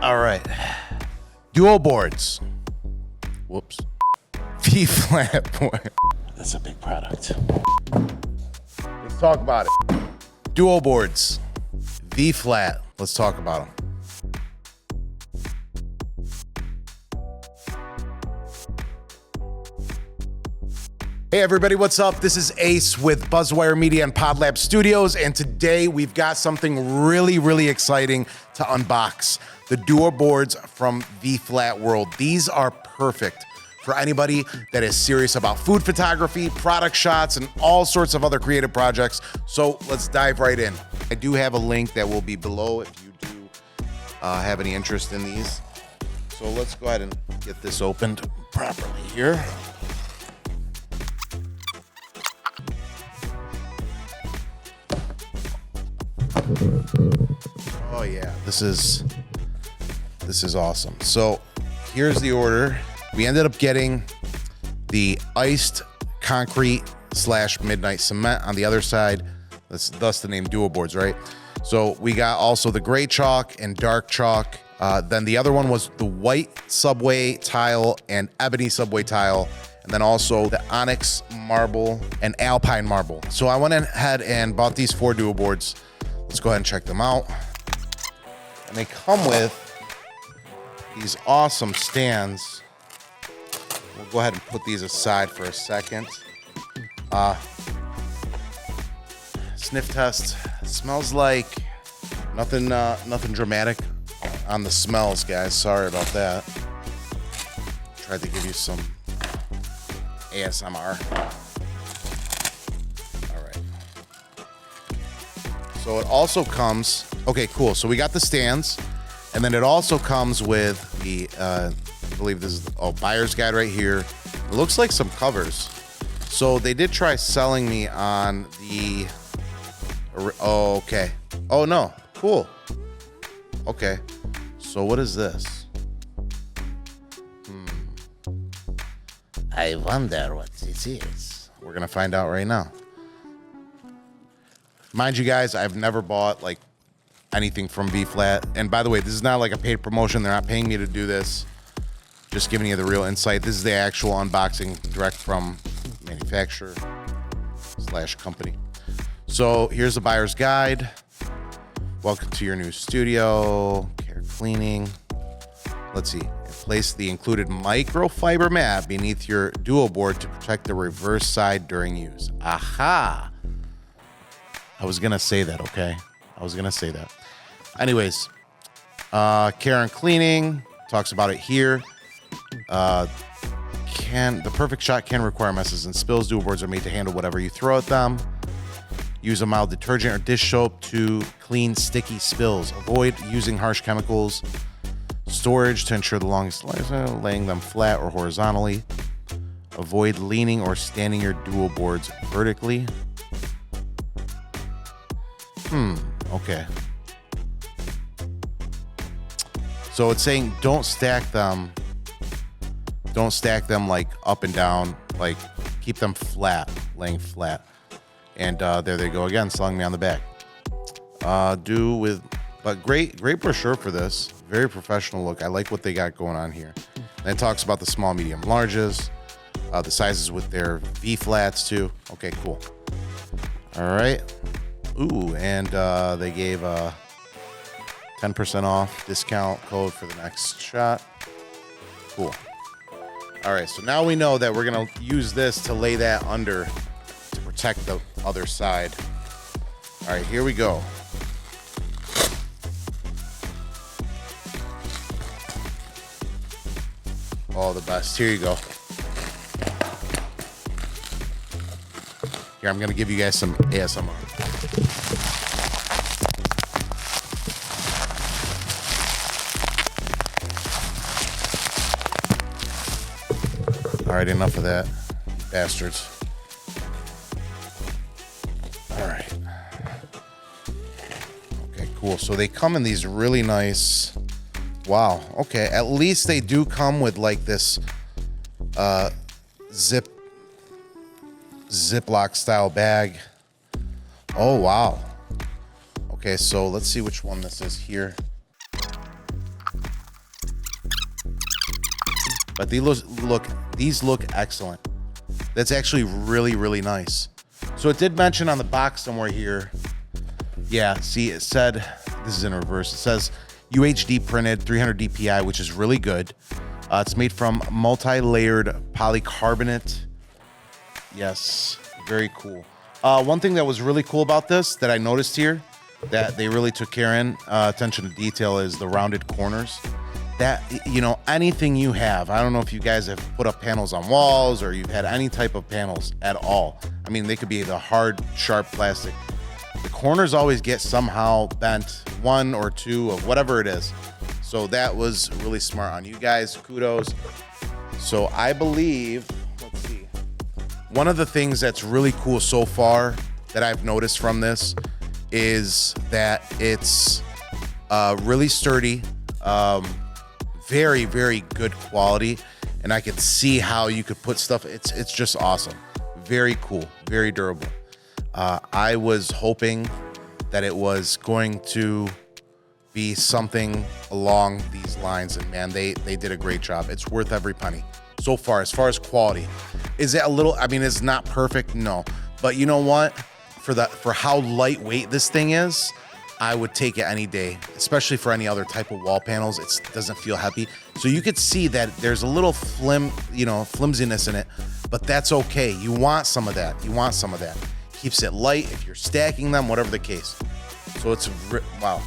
All right. DuoBoards. Whoops. V-flat board. That's a big product. Let's talk about it. DuoBoards. V-flat. Let's talk about them. Hey everybody, what's up? This is Ace with Buzzwire Media and PodLab Studios, and today we've got something really exciting to unbox. The DuoBoards from V-Flat World. These are perfect for anybody that is serious about food photography, product shots, and all sorts of other creative projects. So let's dive right in. I do have a link that will be below if you do have any interest in these. So let's go ahead and get this opened properly here. Oh yeah, this is awesome. So here's the order. We ended up getting the iced concrete / midnight cement on the other side. That's thus the name DuoBoards, right? So we got also the gray chalk and dark chalk. Then the other one was the white subway tile and ebony subway tile. And then also the Onyx Marble and Alpine Marble. So I went ahead and bought these 4 DuoBoards. Let's go ahead and check them out. And they come with these awesome stands. We'll go ahead and put these aside for a second. Sniff test. Smells like nothing dramatic on the smells, guys. Sorry about that. Tried to give you some ASMR. All right. So it also comes, okay, cool. So we got the stands, and then it also comes with the, I believe this is, buyer's guide right here. It looks like some covers. So they did try selling me on the, oh, okay. Oh no, cool. Okay, so what is this? I wonder what this is. We're gonna find out right now. Mind you guys, I've never bought like anything from V-Flat. And by the way, this is not like a paid promotion. They're not paying me to do this. Just giving you the real insight. This is the actual unboxing direct from manufacturer / company. So here's the buyer's guide. Welcome to your new studio. Care cleaning. Let's see. Place the included microfiber mat beneath your DuoBoard to protect the reverse side during use. Aha! I was gonna say that, okay? I was gonna say that. Anyways, care and cleaning, talks about it here. The perfect shot can require messes and spills. DuoBoards are made to handle whatever you throw at them. Use a mild detergent or dish soap to clean sticky spills. Avoid using harsh chemicals. Storage to ensure the longest life, laying them flat or horizontally. Avoid leaning or standing your DuoBoards vertically. Okay. So it's saying don't stack them like up and down, like keep them flat, laying flat. And there they go again, selling me on the back. But great brochure for this. Very professional look. I like what they got going on here. And it talks about the small, medium, larges, the sizes with their V-flats too. Okay, cool. All right. Ooh, and they gave a 10% off discount code for the next shot. Cool. All right, so now we know that we're gonna use this to lay that under to protect the other side. All right, here we go. Oh, the best. Here you go. Here, I'm going to give you guys some ASMR. All right, enough of that, bastards. All right. Okay, cool. So they come in these really nice... Wow. Okay. At least they do come with like this Ziploc style bag. Oh, wow. Okay. So let's see which one this is here. but these look excellent. That's actually really, really nice. So it did mention on the box somewhere here. Yeah, see, it said, this is in reverse. It says UHD printed 300 DPI, which is really good. It's made from multi-layered polycarbonate. Yes, very cool. One thing that was really cool about this that I noticed here that they really took care in, attention to detail, is the rounded corners. That, you know, anything you have, I don't know if you guys have put up panels on walls or you've had any type of panels at all. I mean, they could be the hard, sharp plastic. The corners always get somehow bent, one or two of whatever it is. So that was really smart on you guys. Kudos. So I believe, let's see. One of the things that's really cool so far that I've noticed from this is that it's really sturdy, very, very good quality. And I could see how you could put stuff. It's just awesome. Very cool, very durable. I was hoping that it was going to be something along these lines, and man, they did a great job. It's worth every penny so far. As far as quality, is it a little? I mean, it's not perfect, no, but you know what? For how lightweight this thing is, I would take it any day, especially for any other type of wall panels. It doesn't feel heavy, so you could see that there's a little flimsiness in it, but that's okay. You want some of that. You want some of that. Keeps it light if you're stacking them, whatever the case. So it's wow.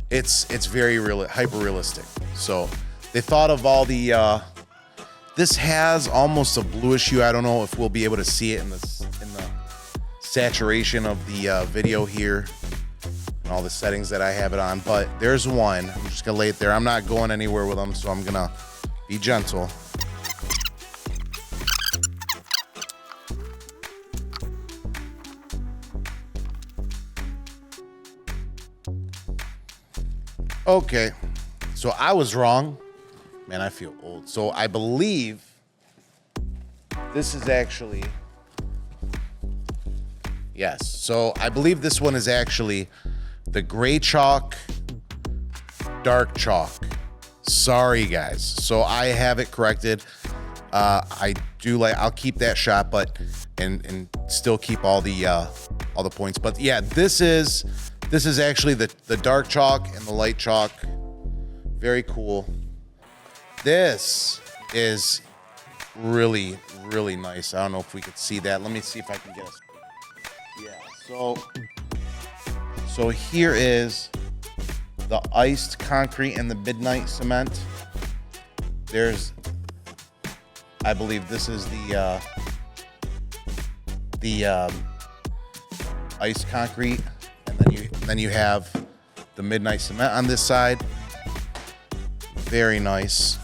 It's very hyper realistic. So they thought of all the. This has almost a bluish hue. I don't know if we'll be able to see it in the saturation of the video here and all the settings that I have it on. But there's one. I'm just gonna lay it there. I'm not going anywhere with them, so I'm gonna be gentle. Okay, so I was wrong. Man, I feel old. So I believe this is actually, yes. So I believe this one is actually the gray chalk, dark chalk. Sorry, guys. So I have it corrected. I do I'll keep that shot, but and still keep all the points. But yeah, this is actually the dark chalk and the light chalk. Very cool. This is really, really nice. I don't know if we could see that. Let me see if I can get us. Yeah, so here is the iced concrete and the midnight cement. There's, I believe this is the iced concrete. And then you have the midnight cement on this side. Very nice.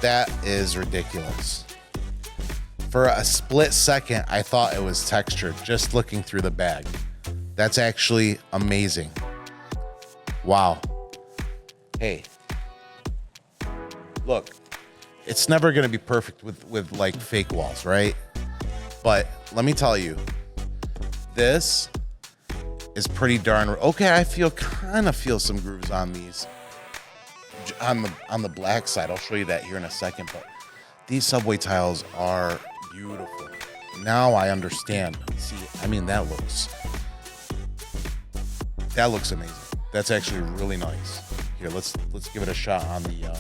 That is ridiculous. For a split second, I thought it was textured just looking through the bag. That's actually amazing. Wow. Hey, look, it's never gonna be perfect with like fake walls, right? But let me tell you, this is pretty darn okay. I kind of feel some grooves on these, on the black side. I'll show you that here in a second. But these subway tiles are beautiful. Now I understand. See, I mean, that looks amazing. That's actually really nice. Here, let's give it a shot on the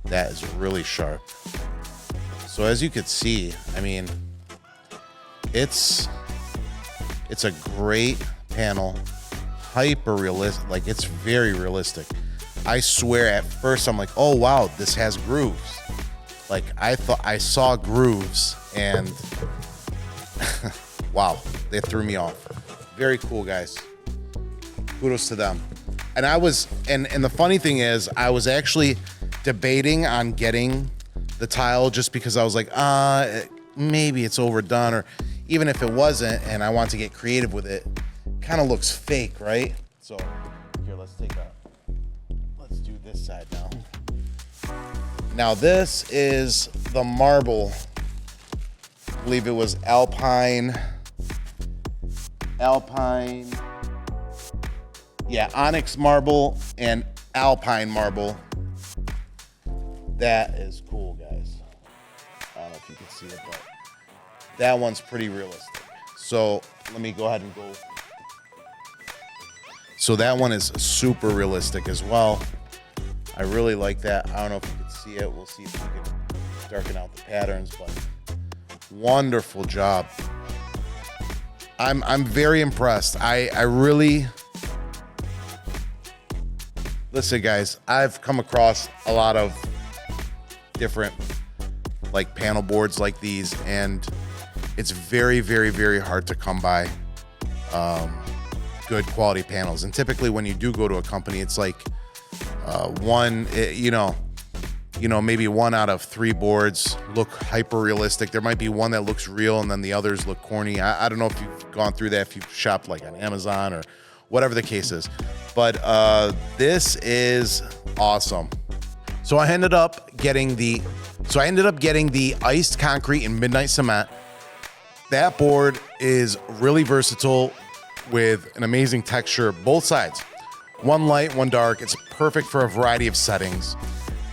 that is really sharp. So as you could see, I mean, it's a great panel, hyper realistic. Like, it's very realistic. I swear at first I'm like, oh wow, this has grooves. Like, I thought I saw grooves and wow, they threw me off. Very cool, guys. Kudos to them. And and the funny thing is, I was actually debating on getting the tile just because I was like, maybe it's overdone, or even if it wasn't and I want to get creative with it, kind of looks fake, right? So here, let's do this side now. Now this is the marble. I believe it was Alpine Alpine, yeah, Onyx Marble and Alpine Marble. That is cool, guys. I don't know if you can see it, but that one's pretty realistic. So let me go ahead and go. So that one is super realistic as well. I really like that. I don't know if you can see it. We'll see if we can darken out the patterns, but wonderful job. I'm very impressed. I really, listen guys, I've come across a lot of different like panel boards like these, and it's very, very, very hard to come by good quality panels. And typically when you do go to a company, it's like maybe 1 out of 3 boards look hyper realistic. There might be one that looks real and then the others look corny. I don't know if you've gone through that, if you've shopped like on Amazon or whatever the case is, but this is awesome. So I ended up getting the iced concrete and midnight cement. That board is really versatile with an amazing texture, both sides. One light, one dark. It's perfect for a variety of settings.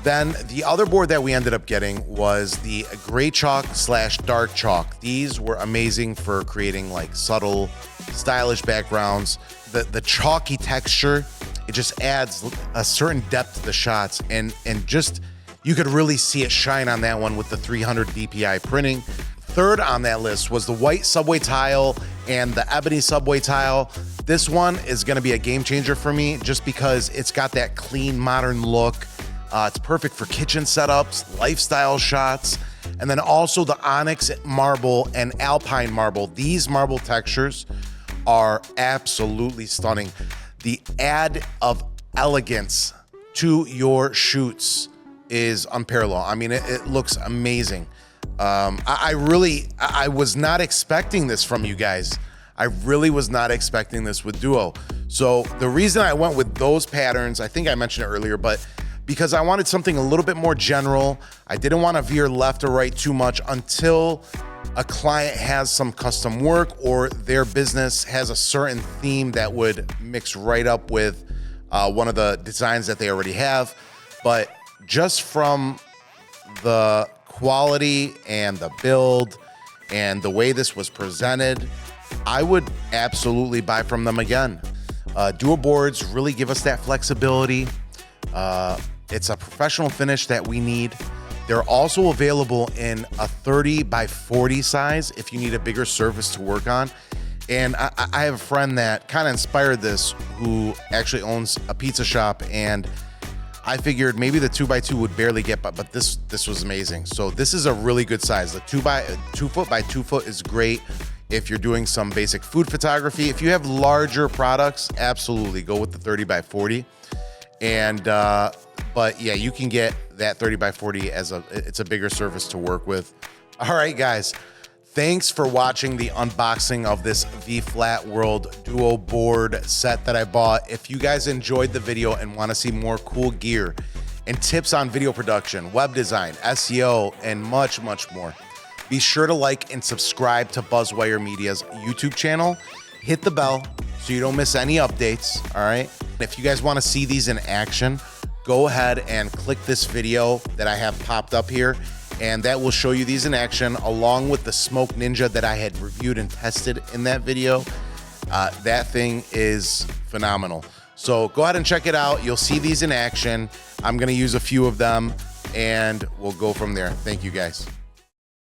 Then the other board that we ended up getting was the gray chalk / dark chalk. These were amazing for creating like subtle, stylish backgrounds. The chalky texture, it just adds a certain depth to the shots, and just you could really see it shine on that one with the 300 DPI printing. Third on that list was the white subway tile and the ebony subway tile. This one is gonna be a game changer for me just because it's got that clean, modern look. It's perfect for kitchen setups, lifestyle shots, and then also the Onyx Marble and Alpine Marble. These marble textures are absolutely stunning. The add of elegance to your shoots is unparalleled. I mean, it looks amazing. I was not expecting this from you guys. I really was not expecting this with Duo. So the reason I went with those patterns, I think I mentioned it earlier, but because I wanted something a little bit more general. I didn't want to veer left or right too much until a client has some custom work or their business has a certain theme that would mix right up with one of the designs that they already have. But just from the quality and the build and the way this was presented, I would absolutely buy from them again. DuoBoards really give us that flexibility. It's a professional finish that we need. They're also available in a 30 by 40 size if you need a bigger surface to work on. And I have a friend that kind of inspired this, who actually owns a pizza shop, and I figured maybe the 2x2 would barely get, but this was amazing. So this is a really good size. The 2 foot by 2 foot is great if you're doing some basic food photography. If you have larger products, absolutely go with the 30 by 40. And but yeah, you can get that 30 by 40 as it's a bigger surface to work with. All right, guys, thanks for watching the unboxing of this V-Flat World Duo board set that I bought. If you guys enjoyed the video and want to see more cool gear and tips on video production, web design, SEO, and much, much more, be sure to like and subscribe to Buzzwire Media's YouTube channel. Hit the bell so you don't miss any updates, all right? If you guys want to see these in action, go ahead and click this video that I have popped up here, and that will show you these in action along with the Smoke Ninja that I had reviewed and tested in that video. That thing is phenomenal. So go ahead and check it out. You'll see these in action. I'm going to use a few of them, and we'll go from there. Thank you, guys.